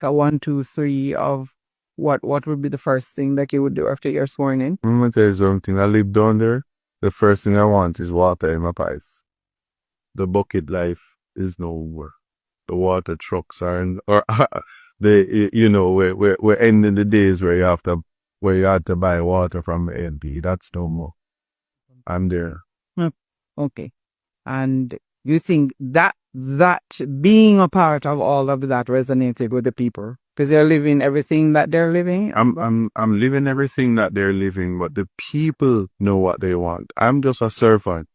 a 1, 2, 3 of what would be the first thing that you would do after you're sworn in? I'm gonna tell you something. I live down there. The first thing I want is water in my pipes. The bucket life is no more. The water trucks are in, or we're ending the days where you have to buy water from the LP. That's no more. I'm there. Okay. And you think that being a part of all of that resonated with the people because they're living everything that they're living? I'm living everything that they're living, but the people know what they want. I'm just a servant.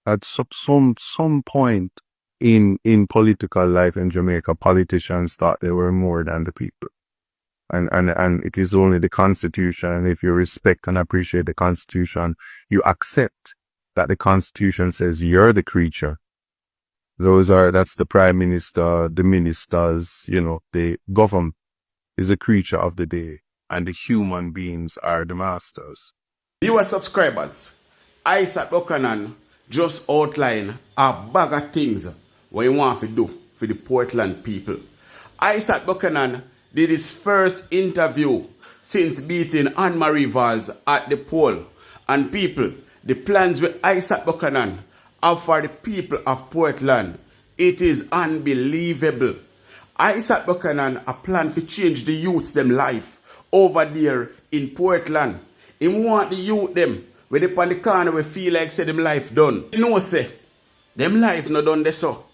At some point in political life in Jamaica, politicians thought they were more than the people. And it is only the Constitution. And if you respect and appreciate the Constitution, you accept that the Constitution says you're the creature. That's the Prime Minister, the ministers, the government is a creature of the day, and the human beings are the masters. Viewer subscribers, Isat Buchanan just outline a bag of things what you want to do for the Portland people. Isat Buchanan did his first interview since beating Anne-Marie Valls at the poll. And people, the plans with Isat Buchanan are for the people of Portland. It is unbelievable. Isat Buchanan a plan to change the youths them life over there in Portland. He want the youth them when they on the corner we feel like say them life done. You know say, them life not done there so.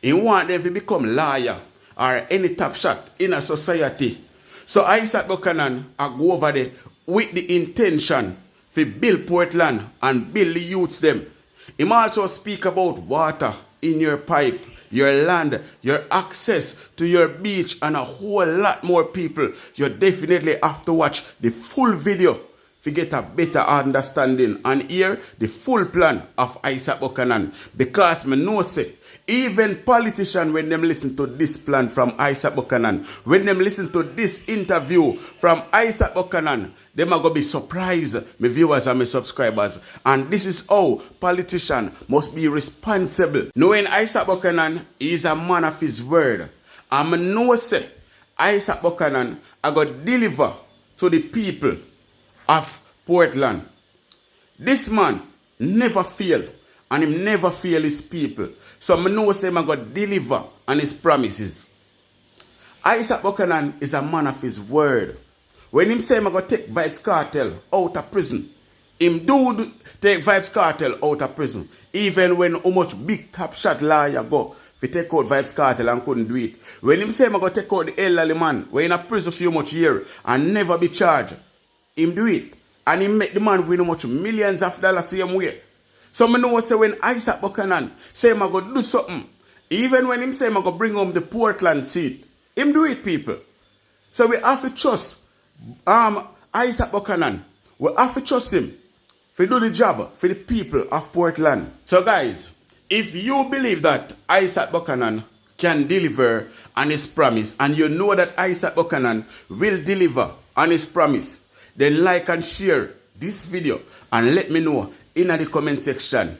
He want them to become lawyer or any top shot in a society. So Isat Buchanan a go over there with the intention to build Portland and build the youths them. He also speak about water in your pipe, your land, your access to your beach, and a whole lot more people. You definitely have to watch the full video to get a better understanding and hear the full plan of Isat Buchanan. Because me know say, even politicians, when them listen to this plan from Isat Buchanan, when them listen to this interview from Isat Buchanan, them are going to be surprised, my viewers and my subscribers. And this is how politicians must be responsible. Knowing Isat Buchanan is a man of his word. And I know say, Isat Buchanan are going to deliver to the people of Portland. This man never fail, and him never fail his people. So I know say I'm going to deliver on his promises. Isat Buchanan is a man of his word. When him say I'm going to take Vybz Kartel out of prison, him do take Vybz Kartel out of prison. Even when how much big top shot lawyer go to take out Vybz Kartel and couldn't do it. When him say I'm going to take out the elderly man, when in a prison for much year and never be charged, him do it. And he make the man win how much millions of dollars same way. So I know say when Isat Buchanan say I'm going to do something, even when him say I'm going to bring home the Portland seat, him do it, people. So we have to trust Isat Buchanan. We have to trust him to do the job for the people of Portland. So guys, if you believe that Isat Buchanan can deliver on his promise, and you know that Isat Buchanan will deliver on his promise, then like and share this video and let me know in the comment section.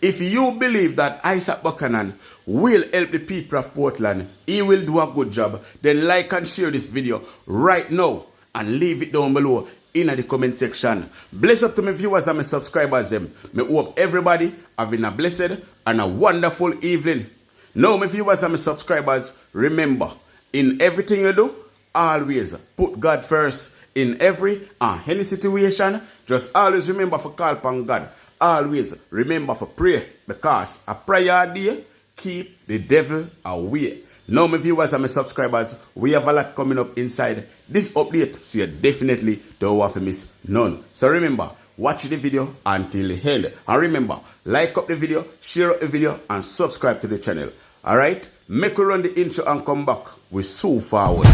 If you believe that Isat Buchanan will help the people of Portland, he will do a good job, then like and share this video right now and leave it down below in the comment section. Bless up to my viewers and my subscribers them. Me hope everybody having a blessed and a wonderful evening. Now my viewers and my subscribers, remember, in everything you do, always put God first. In every and any situation, just always remember to call upon God. Always remember to pray, because a prayer day keep the devil away. Now my viewers and my subscribers, we have a lot coming up inside this update, so you definitely don't want to miss none. So remember, watch the video until the end. And remember, like up the video, share up the video, and subscribe to the channel. Alright? Make we run the intro and come back. We're so forward.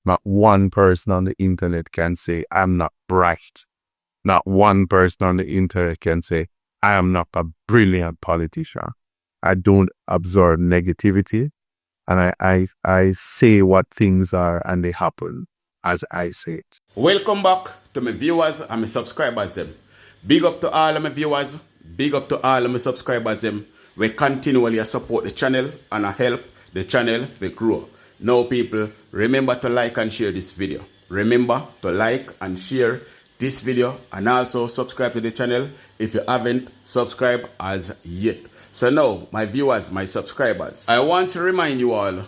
Not one person on the internet can say I'm not bright. Not one person on the internet can say I am not a brilliant politician. I don't absorb negativity, and I say what things are and they happen as I say it. Welcome back to my viewers and my subscribers them. Big up to all of my viewers. Big up to all of my subscribers. We continually support the channel and help the channel to grow. Now people, remember to like and share this video. Remember to like and share this video and also subscribe to the channel if you haven't subscribed as yet. So now, my viewers, my subscribers, I want to remind you all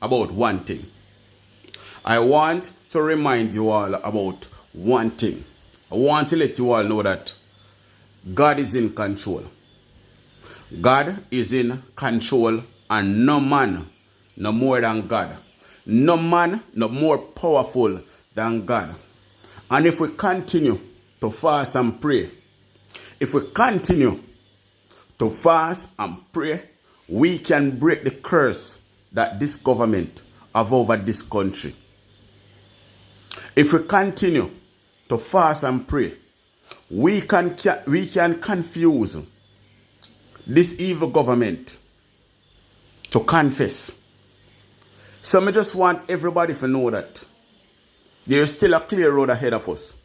about one thing. I want to remind you all about one thing. I want to let you all know that God is in control. God is in control, and no man no more than God. No man no more powerful than God. And if we continue to fast and pray, if we continue to fast and pray, we can break the curse that this government have over this country. If we continue to fast and pray, we can confuse this evil government to confess. So I just want everybody to know that there is still a clear road ahead of us.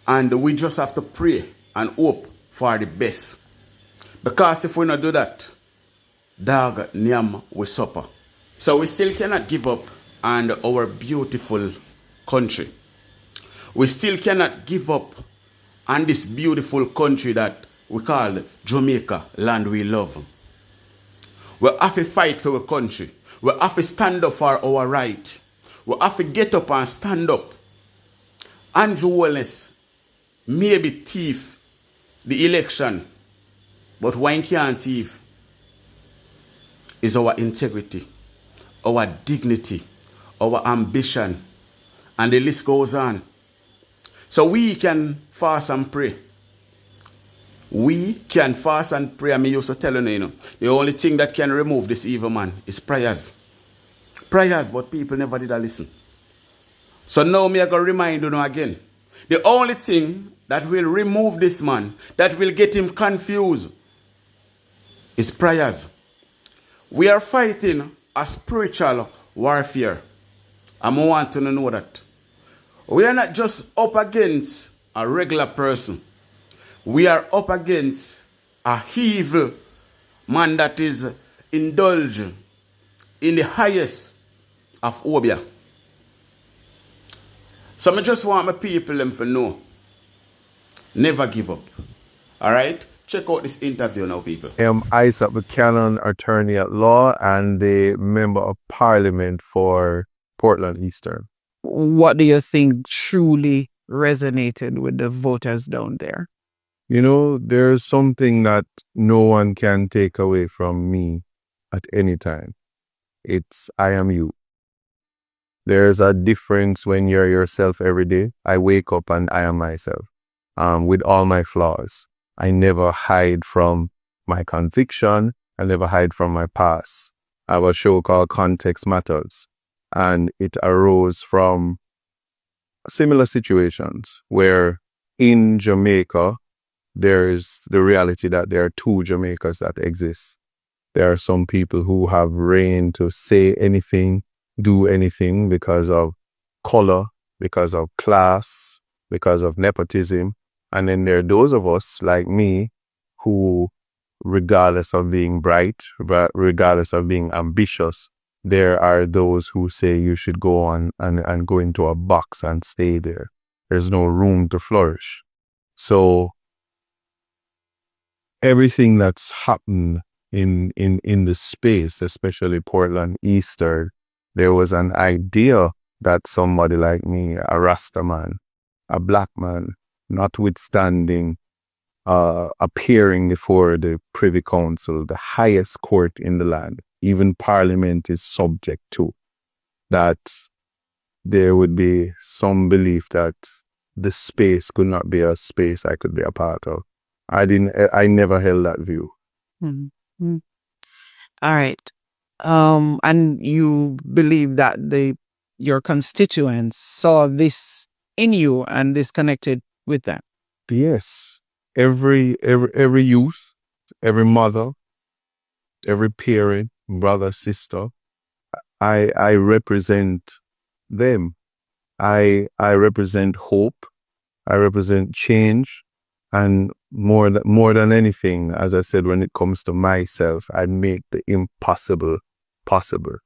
And we just have to pray and hope for the best. Because if we not do that, dog nyam will suffer. So we still cannot give up on our beautiful country. We still cannot give up on this beautiful country that we call Jamaica, land we love. We have to fight for our country. We have to stand up for our right. We have to get up and stand up. Andrew Wallace maybe thief the election, but why can't thief is our integrity, our dignity, our ambition, and the list goes on. So we can fast and pray. We can fast and pray. I mean, used to tell you, the only thing that can remove this evil man is prayers. Prayers, but people never did listen. So now me I going to remind you again. The only thing that will remove this man, that will get him confused, is prayers. We are fighting a spiritual warfare. I want to know that. We are not just up against a regular person. We are up against a evil man that is indulged in the highest of obia. So I just want my people to know, never give up. Alright? Check out this interview now, people. I'm Isat Buchanan, attorney at law and the member of parliament for Portland Eastern. What do you think truly resonated with the voters down there? You know, there's something that no one can take away from me at any time. It's I am you. There's a difference when you're yourself every day. I wake up and I am myself, with all my flaws. I never hide from my conviction. I never hide from my past. I have a show called Context Matters, and it arose from similar situations where in Jamaica, there's the reality that there are two Jamaicas that exist. There are some people who have reign to say anything, do anything because of color, because of class, because of nepotism. And then there are those of us like me who, regardless of being bright, regardless of being ambitious, there are those who say you should go on and go into a box and stay there. There's no room to flourish. So everything that's happened in the space, especially Portland Eastern, there was an idea that somebody like me, a Rasta man, a black man, notwithstanding appearing before the Privy Council, the highest court in the land, even Parliament is subject to, that there would be some belief that the space could not be a space I could be a part of. I never held that view. Mm-hmm. All right. And you believe that your constituents saw this in you and this connected with them? Yes. Every youth, every mother, every parent, brother, sister, I represent them. I represent hope. I represent change. And more than anything, as I said, when it comes to myself, I make the impossible possible.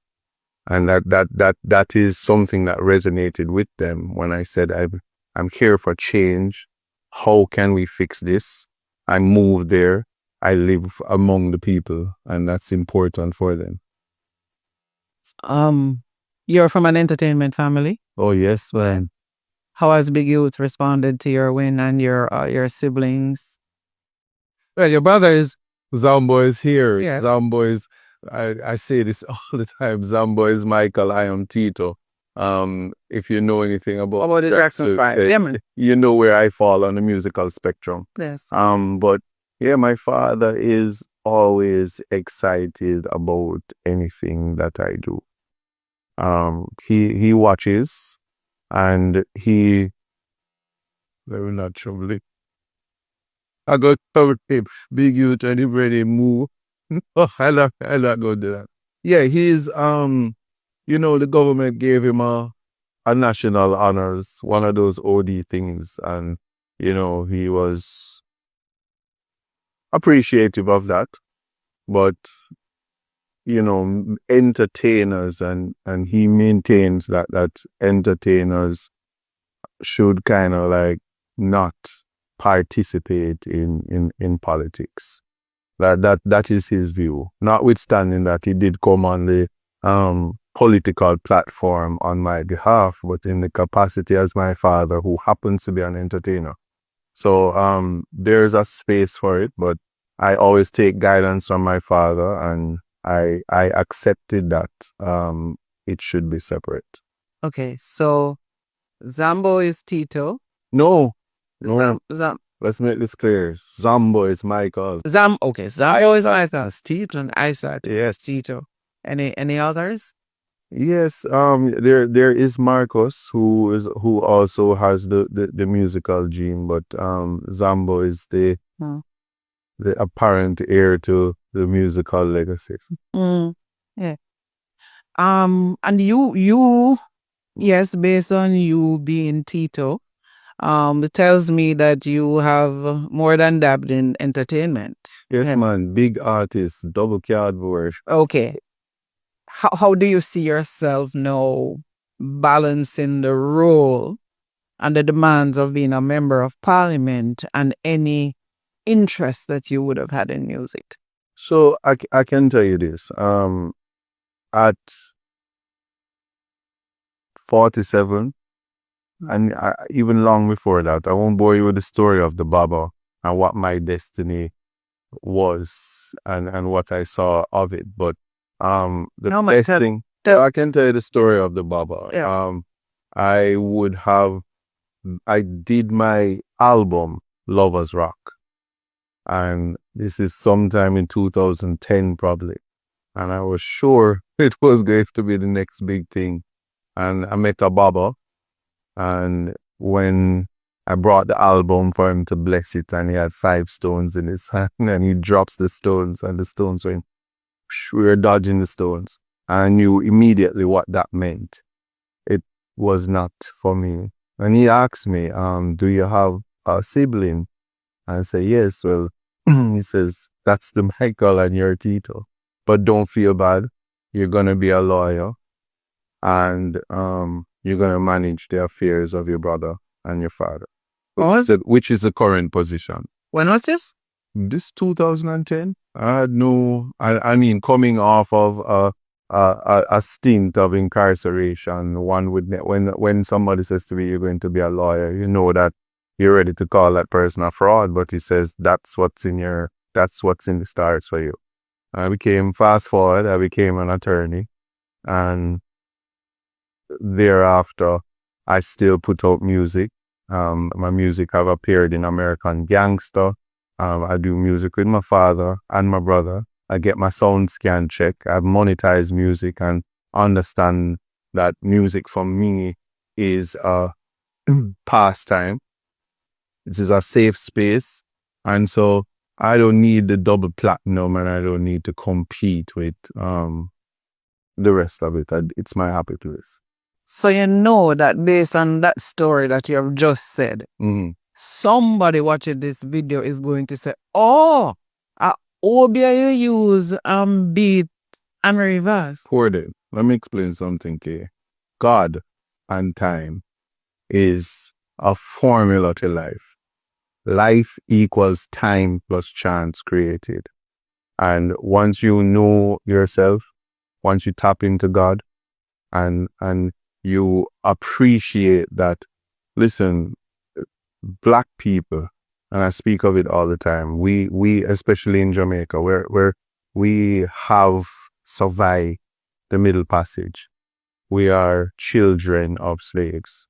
And that is something that resonated with them when I said, I'm here for change. How can we fix this? I moved there. I live among the people, and that's important for them. You're from an entertainment family. Oh, yes, man. How has Big Youth responded to your win and your siblings? Well, your brothers. Zambo is here. Yeah. Zambo is, I say this all the time. Zambo is Michael, I am Tito. If you know anything about the Jackson 5. Yeah, man. you know where I fall on the musical spectrum. Yes. But yeah, my father is always excited about anything that I do. He watches, and he very naturally. I got covered him. Big Youth and he ready move. I not go do that. Yeah, he's the government gave him a national honors, one of those OD things, and he was appreciative of that. But entertainers, and he maintains that entertainers should kind of like not participate in politics. That is his view. Notwithstanding that he did come on the political platform on my behalf, but in the capacity as my father, who happens to be an entertainer. So there's a space for it, but I always take guidance from my father, and I accepted that it should be separate. Okay, so Zambo is Tito. No. Let's make this clear. Zambo is Michael. Okay, Zambo is Isat. Tito and Isat. Yes. Tito. Any others? Yes. There is Marcus, who also has the musical gene, but Zambo is the apparent heir to the musical legacy. Yeah. And you, yes, based on you being Tito, it tells me that you have more than dabbed in entertainment. Yes, man. Big artist, double cardboard. Okay. How do you see yourself now balancing the role and the demands of being a member of parliament and any interest that you would have had in music? So I can tell you this. At 47, and even long before that, I won't bore you with the story of the Baba and what my destiny was and what I saw of it. But best thing, I can tell you the story of the Baba. Yeah. I did my album Lovers Rock, and this is sometime in 2010 probably, and I was sure it was going to be the next big thing. And I met a Baba, and when I brought the album for him to bless it, and he had 5 stones in his hand, and he drops the stones, and the stones went, we were dodging the stones. I knew immediately what that meant. It was not for me. And he asked me, do you have a sibling? And I say, yes. Well, he says, that's the Michael and you're Tito. But don't feel bad. You're going to be a lawyer, and you're going to manage the affairs of your brother and your father, which is the current position. When was this? This 2010. I mean, coming off of a stint of incarceration, one would, when somebody says to me, you're going to be a lawyer, you know that you're ready to call that person a fraud, but he says that's what's in the stars for you. Fast forward, I became an attorney, and thereafter, I still put out music. My music have appeared in American Gangster. I do music with my father and my brother. I get my sound scan check. I've monetized music and understand that music for me is a pastime. This is a safe space. And so I don't need the double platinum, and I don't need to compete with the rest of it. It's my happy place. So you know that based on that story that you have just said, somebody watching this video is going to say, oh, Obia you use beat and reverse. Hold it. Let me explain something to you. God and time is a formula to life. Life equals time plus chance created. And once you know yourself, once you tap into God and you appreciate that, listen, Black people, and I speak of it all the time, we especially in Jamaica, where we have survived the Middle Passage. We are children of slaves.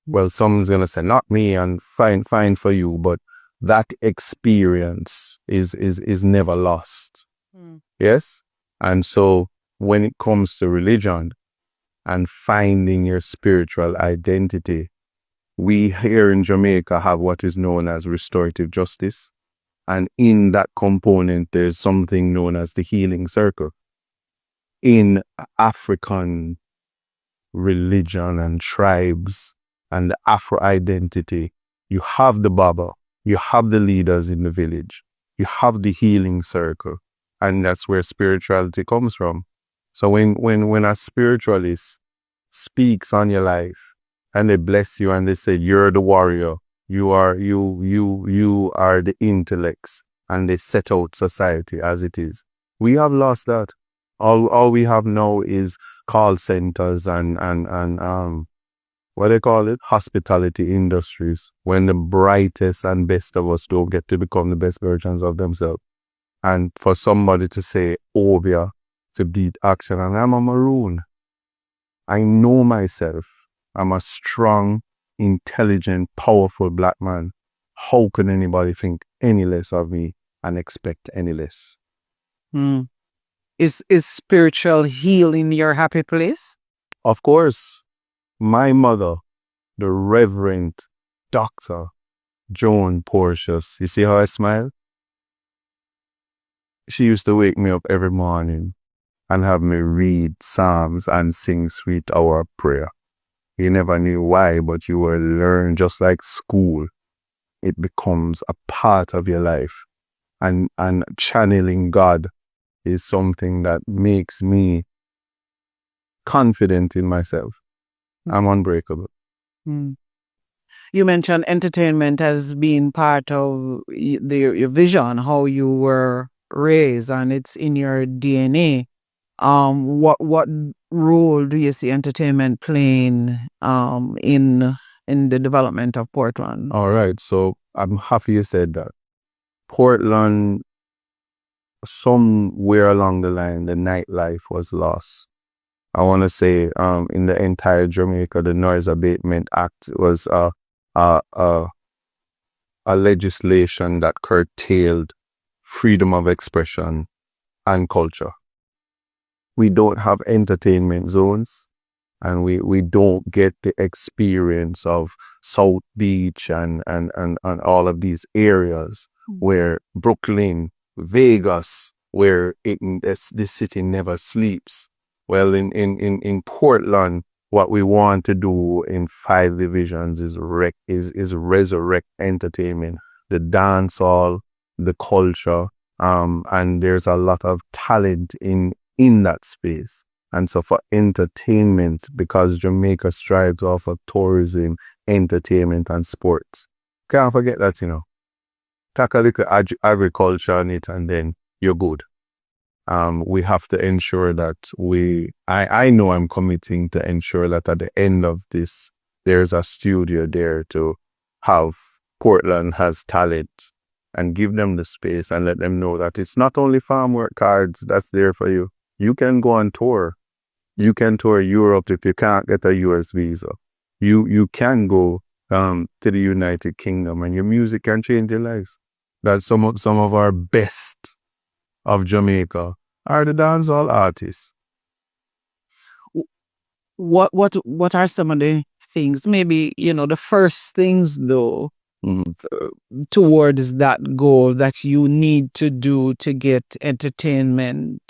Well, someone's gonna say, not me, and fine for you, but that experience is never lost. Yes? And so when it comes to religion and finding your spiritual identity, we here in Jamaica have what is known as restorative justice. And in that component, there's something known as the healing circle. In African religion and tribes and the Afro identity, you have the Baba, you have the leaders in the village, you have the healing circle, and that's where spirituality comes from. So when a spiritualist speaks on your life and they bless you and they say you're the warrior, you are the intellects, and they set out society as it is, we have lost that. All we have now is call centers and what they call it, hospitality industries, when the brightest and best of us don't get to become the best versions of themselves. And for somebody to say Obia to beat action, and I'm a maroon. I know myself. I'm a strong, intelligent, powerful Black man. How can anybody think any less of me and expect any less? Is spiritual healing your happy place? Of course. My mother, the Reverend Dr. Joan Porcius, you see how I smile? She used to wake me up every morning and have me read Psalms and sing Sweet Hour of Prayer. You never knew why, but you will learn, just like school. It becomes a part of your life. And channeling God is something that makes me confident in myself. I'm unbreakable. You mentioned entertainment as being part of your vision, how you were raised, and it's in your DNA. What role do you see entertainment playing in the development of Portland? All right, so I'm happy you said that. Portland, somewhere along the line, the nightlife was lost. I want to say in the entire Jamaica, the Noise Abatement Act was a legislation that curtailed freedom of expression and culture. We don't have entertainment zones, and we don't get the experience of South Beach and all of these areas where Brooklyn, Vegas, where this city never sleeps. Well, in Portland, what we want to do in 5 divisions is resurrect entertainment, the dance hall, the culture, and there's a lot of talent in that space. And so for entertainment, because Jamaica strives off of tourism, entertainment, and sports, can't forget that, Tack a little agriculture on it, and then you're good. We have to ensure that I know I'm committing to ensure that at the end of this, there's a studio there to have Portland has talent, and give them the space and let them know that it's not only farm work cards that's there for you. You can go on tour. You can tour Europe if you can't get a US visa. You can go to the United Kingdom, and your music can change your lives. That's some of our best of Jamaica are the dancehall artists. What are some of the things? Maybe the first things though towards that goal that you need to do to get entertainment,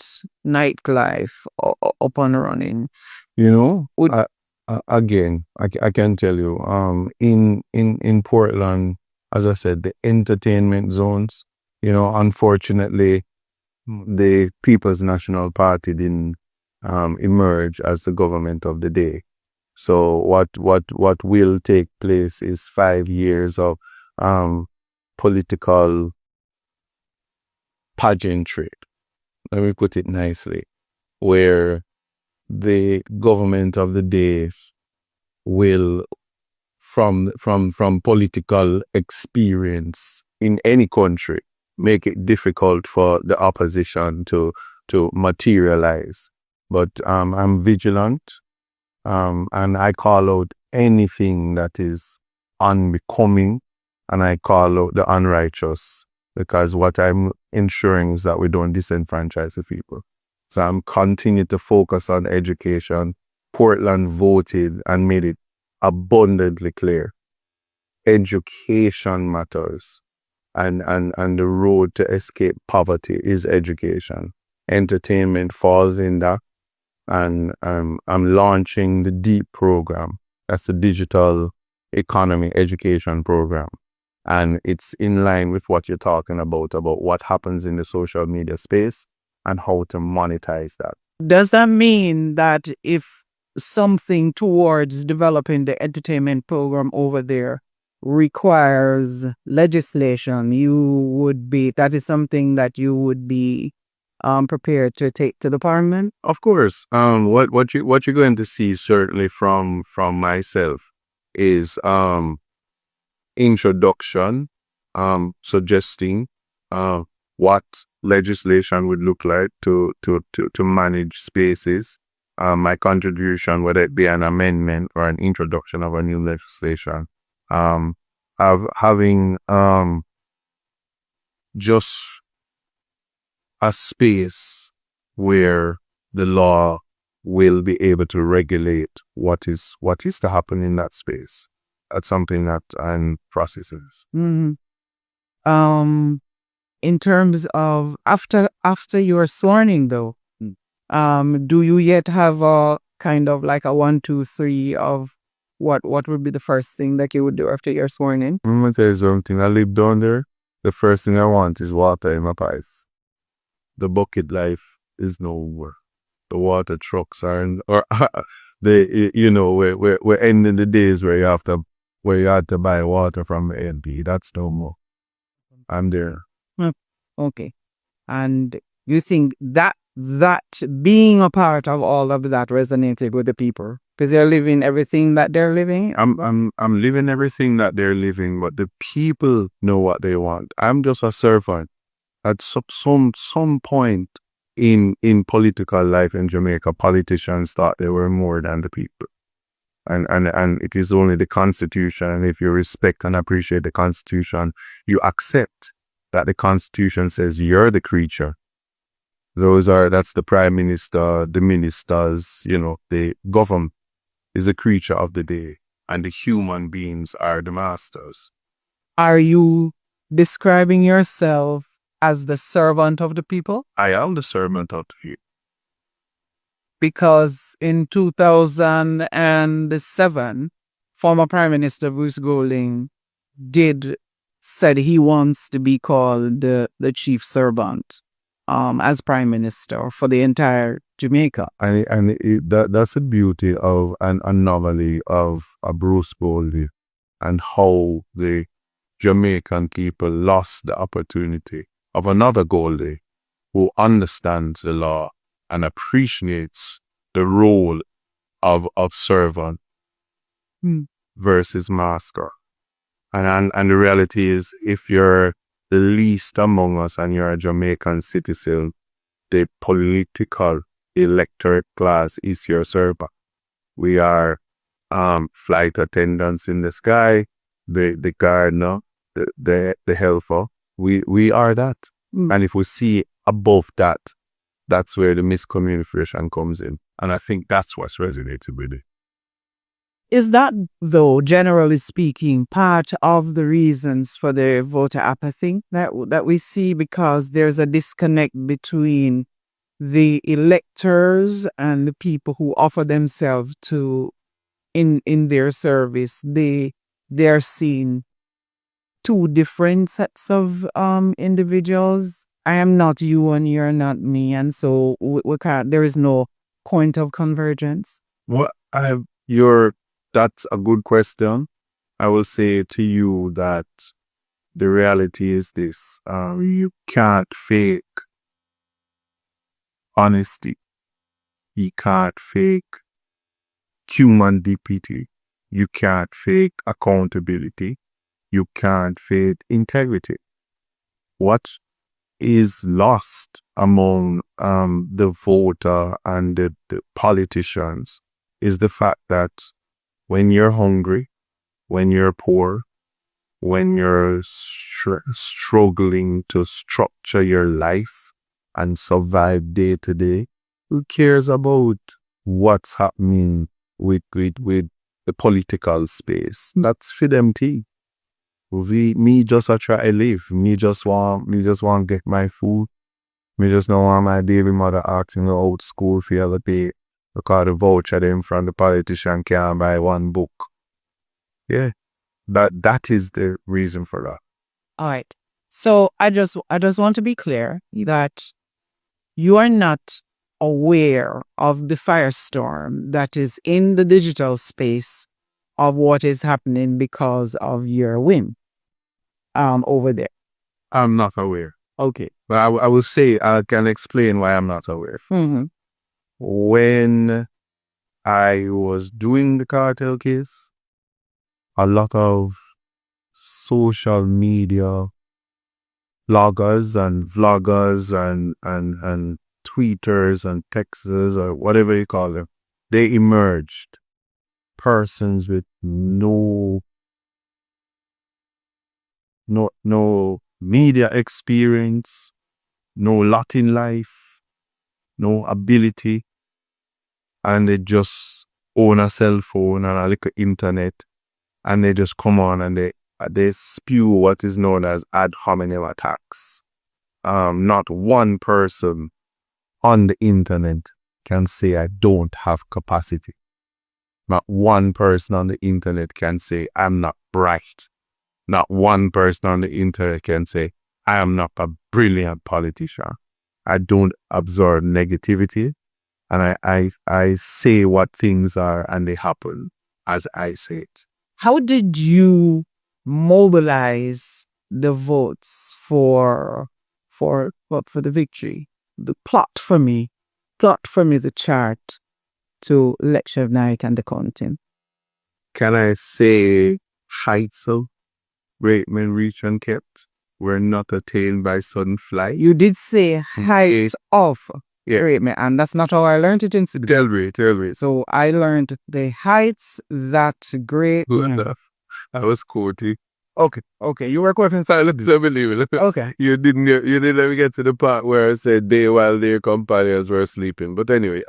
nightlife up and running. Again, I can tell you, in Portland, as I said, the entertainment zones. Unfortunately, the People's National Party didn't emerge as the government of the day. So what will take place is 5 years of political pageantry. Let me put it nicely, where the government of the day will, from political experience in any country, make it difficult for the opposition to materialize. But I'm vigilant, and I call out anything that is unbecoming, and I call out the unrighteous, because what I'm ensuring is that we don't disenfranchise the people. So I'm continuing to focus on education. Portland voted and made it abundantly clear. Education matters. And the road to escape poverty is education. Entertainment falls in that. And I'm launching the DEEP program. That's the Digital Economy Education Program. And it's in line with what you're talking about what happens in the social media space and how to monetize that. Does that mean that if something towards developing the entertainment program over there requires legislation, that is something that you would be prepared to take to the parliament? Of course. What you're going to see certainly from myself is introduction, suggesting what legislation would look like to manage spaces. My contribution, whether it be an amendment or an introduction of a new legislation, having just a space where the law will be able to regulate what is to happen in that space. That's something that I'm processing. Mm-hmm. In terms of after you're sworn in, though, do you yet have a kind of like a 1, 2, 3 of what would be the first thing that you would do after you're sworn in? I'm gonna tell you something. I live down there. The first thing I want is water in my pipes. The bucket life is no more. The water trucks are in, or we're ending the days where you have to buy water from NP. That's no more. I'm there. Okay. And you think that being a part of all of that resonated with the people because they're living everything that they're living? I'm living everything that they're living, but the people know what they want. I'm just a servant. At some point in political life in Jamaica, politicians thought they were more than the people. And it is only the Constitution. And if you respect and appreciate the Constitution, you accept that the Constitution says you're the creature. That's the Prime Minister, the ministers, the government is the creature of the day, and the human beings are the masters. Are you describing yourself as the servant of the people? I am the servant of the people. Because in 2007, former Prime Minister Bruce Golding said he wants to be called the chief servant as Prime Minister for the entire Jamaica. And that's the beauty of an anomaly of a Bruce Golding and how the Jamaican people lost the opportunity of another Golding who understands the law and appreciates the role of servant versus master. And the reality is, if you're the least among us and you're a Jamaican citizen, the political electorate class is your servant. We are flight attendants in the sky, the gardener, the helper. We are that. And if we see above that, that's where the miscommunication comes in. And I think that's what's resonated with it. Is that, though, generally speaking, part of the reasons for the voter apathy that we see, because there's a disconnect between the electors and the people who offer themselves in their service? They're seen two different sets of individuals. I am not you and you're not me, and so we can't. There is no point of convergence. What that's a good question. I will say to you that the reality is this. You can't fake honesty. You can't fake human dignity. You can't fake accountability. You can't fake integrity. What is lost among the voter and the politicians is the fact that when you're hungry, when you're poor, when you're struggling to structure your life and survive day to day, who cares about what's happening with the political space? That's for them tea. Me just a try to live. Me just want get my food. Me just don't want my baby mother asking me out school for the pay because the voucher them from the politician can't buy one book. Yeah. That is the reason for that. All right. So I just want to be clear that you are not aware of the firestorm that is in the digital space of what is happening because of your whim over there. I'm not aware. Okay. But I will say I can explain why I'm not aware. Mm-hmm. When I was doing the cartel case, a lot of social media bloggers and vloggers and tweeters and texters or whatever you call them, they emerged. Persons with no media experience, no lot in life, no ability, and they just own a cell phone and a little internet, and they just come on and they spew what is known as ad hominem attacks. Not one person on the internet can say I don't have capacity. Not one person on the internet can say I'm not bright. Not one person on the internet can say I am not a brilliant politician. I don't absorb negativity, and I say what things are and they happen as I say it. How did you mobilize the votes for the victory? The plot for me the chart to lecture night and the content. Can I say heights of great men reach and kept were not attained by sudden flight? You did say heights of great men, and that's not how I learned it in school. Tell me. So I learned the heights that great Good men. enough. I was quoting. Okay, you were quoting silent. Let me leave it. Okay. You didn't let me get to the part where I said they while their companions were sleeping. But anyway,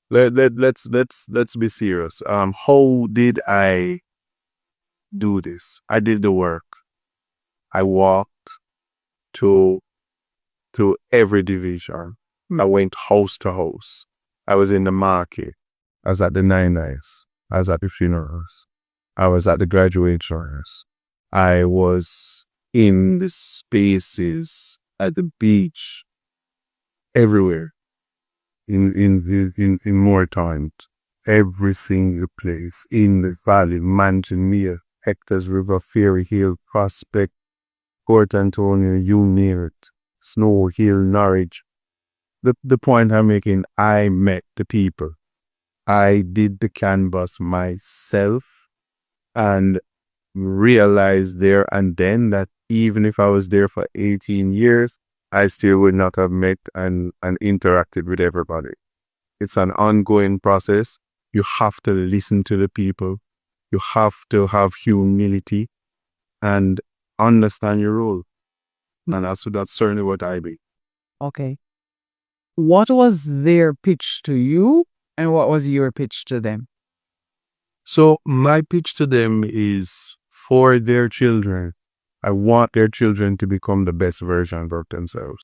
let's be serious. How did I do this? I did the work. I walked to every division. I went house to house. I was in the market. I was at the nine-nights. I was at the funerals. I was at the graduations. I was in the spaces at the beach, everywhere, in more time, every single place, in the valley, Manjamia, Hector's River, Ferry Hill, Prospect, Port Antonio, you near it, Snow Hill, Norwich. The point I'm making, I met the people. I did the canvas myself and realized there and then that even if I was there for 18 years, I still would not have met and interacted with everybody. It's an ongoing process. You have to listen to the people. You have to have humility and understand your role. And that's certainly what I be. Okay. What was their pitch to you and what was your pitch to them? So my pitch to them is for their children. I want their children to become the best version of themselves.